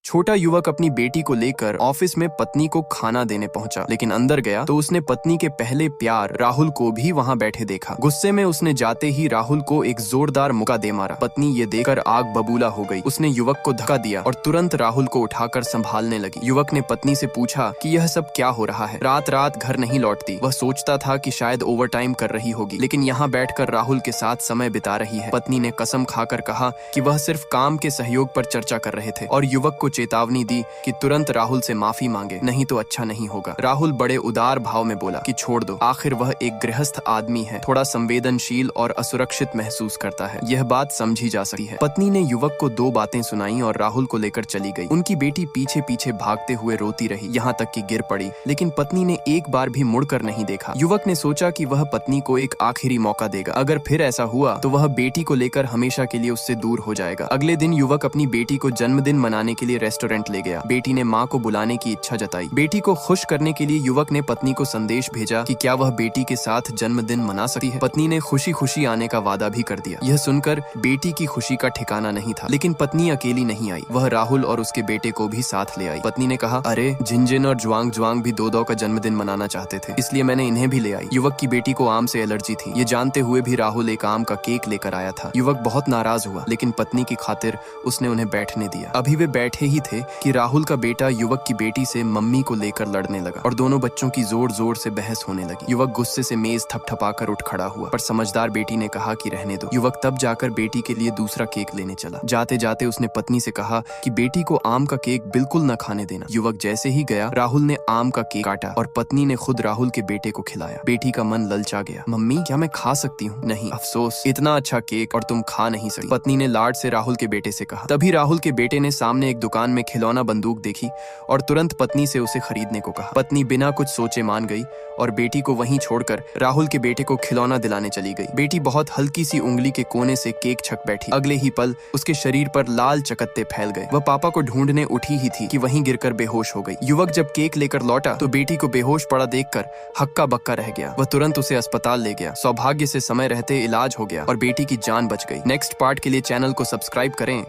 छोटा युवक अपनी बेटी को लेकर ऑफिस में पत्नी को खाना देने पहुंचा, लेकिन अंदर गया तो उसने पत्नी के पहले प्यार राहुल को भी वहां बैठे देखा। गुस्से में उसने जाते ही राहुल को एक जोरदार मुक्का दे मारा। पत्नी ये देखकर आग बबूला हो गई। उसने युवक को धक्का दिया और तुरंत राहुल को उठाकर संभालने लगी। युवक ने पत्नी से पूछा कि यह सब क्या हो रहा है। रात रात घर नहीं लौटती। वह सोचता था कि शायद ओवरटाइम कर रही होगी, लेकिन यहाँ बैठकर राहुल के साथ समय बिता रही है। पत्नी ने कसम खाकर कहा कि वह सिर्फ काम के सहयोग पर चर्चा कर रहे थे और युवक को चेतावनी दी कि तुरंत राहुल से माफी मांगे, नहीं तो अच्छा नहीं होगा। राहुल बड़े उदार भाव में बोला कि छोड़ दो, आखिर वह एक गृहस्थ आदमी है, थोड़ा संवेदनशील और असुरक्षित महसूस करता है, यह बात समझी जा सकती है। पत्नी ने युवक को 2 बातें सुनाई और राहुल को लेकर चली गई। उनकी बेटी पीछे पीछे भागते हुए रोती रही, यहाँ तक कि गिर पड़ी, लेकिन पत्नी ने एक बार भी मुड़कर नहीं देखा। युवक ने सोचा कि वह पत्नी को एक आखिरी मौका देगा। अगर फिर ऐसा हुआ तो वह बेटी को लेकर हमेशा के लिए उससे दूर हो जाएगा। अगले दिन युवक अपनी बेटी को जन्मदिन मनाने के लिए रेस्टोरेंट ले गया। बेटी ने माँ को बुलाने की इच्छा जताई। बेटी को खुश करने के लिए युवक ने पत्नी को संदेश भेजा कि क्या वह बेटी के साथ जन्मदिन मना सकती है। पत्नी ने खुशी खुशी आने का वादा भी कर दिया। यह सुनकर बेटी की खुशी का ठिकाना नहीं था, लेकिन पत्नी अकेली नहीं आई। वह राहुल और उसके बेटे को भी साथ ले आई। पत्नी ने कहा, अरे जिनजिन और जुआंग जुआंग भी दो का जन्मदिन मनाना चाहते थे, इसलिए मैंने इन्हें भी ले आई। युवक की बेटी को आम से एलर्जी थी। ये जानते हुए भी राहुल एक आम का केक लेकर आया था। युवक बहुत नाराज हुआ, लेकिन पत्नी की खातिर उसने उन्हें बैठने दिया। अभी वे बैठे ही थे कि राहुल का बेटा युवक की बेटी से मम्मी को लेकर लड़ने लगा और दोनों बच्चों की जोर जोर से बहस होने लगी। युवक गुस्से से मेज थपथपाकर उठ खड़ा हुआ, पर समझदार बेटी ने कहा कि रहने दो। युवक तब जाकर बेटी के लिए दूसरा केक लेने चला। जाते जाते उसने पत्नी से कहा कि बेटी को आम का केक बिल्कुल न खाने देना। युवक जैसे ही गया, राहुल ने आम का केक काटा और पत्नी ने खुद राहुल के बेटे को खिलाया। बेटी का मन ललचा गया। मम्मी, क्या मैं खा सकती हूँ? नहीं, अफसोस, इतना अच्छा केक और तुम खा नहीं सकती, पत्नी ने लाड से राहुल के बेटे से कहा। तभी राहुल के बेटे ने सामने एक दुकान में खिलौना बंदूक देखी और तुरंत पत्नी से उसे खरीदने को कहा। पत्नी बिना कुछ सोचे मान गई और बेटी को वहीं छोड़कर राहुल के बेटे को खिलौना दिलाने चली गई। बेटी बहुत हल्की सी उंगली के कोने से केक छक बैठी। अगले ही पल उसके शरीर पर लाल चकत्ते फैल गए। वह पापा को ढूंढने उठी ही थी कि वहीं गिरकर बेहोश हो गई। युवक जब केक लेकर लौटा तो बेटी को बेहोश पड़ा देखकर हक्का बक्का रह गया। वह तुरंत उसे अस्पताल ले गया। सौभाग्य से समय रहते इलाज हो गया और बेटी की जान बच गई। नेक्स्ट पार्ट के लिए चैनल को सब्सक्राइब करें।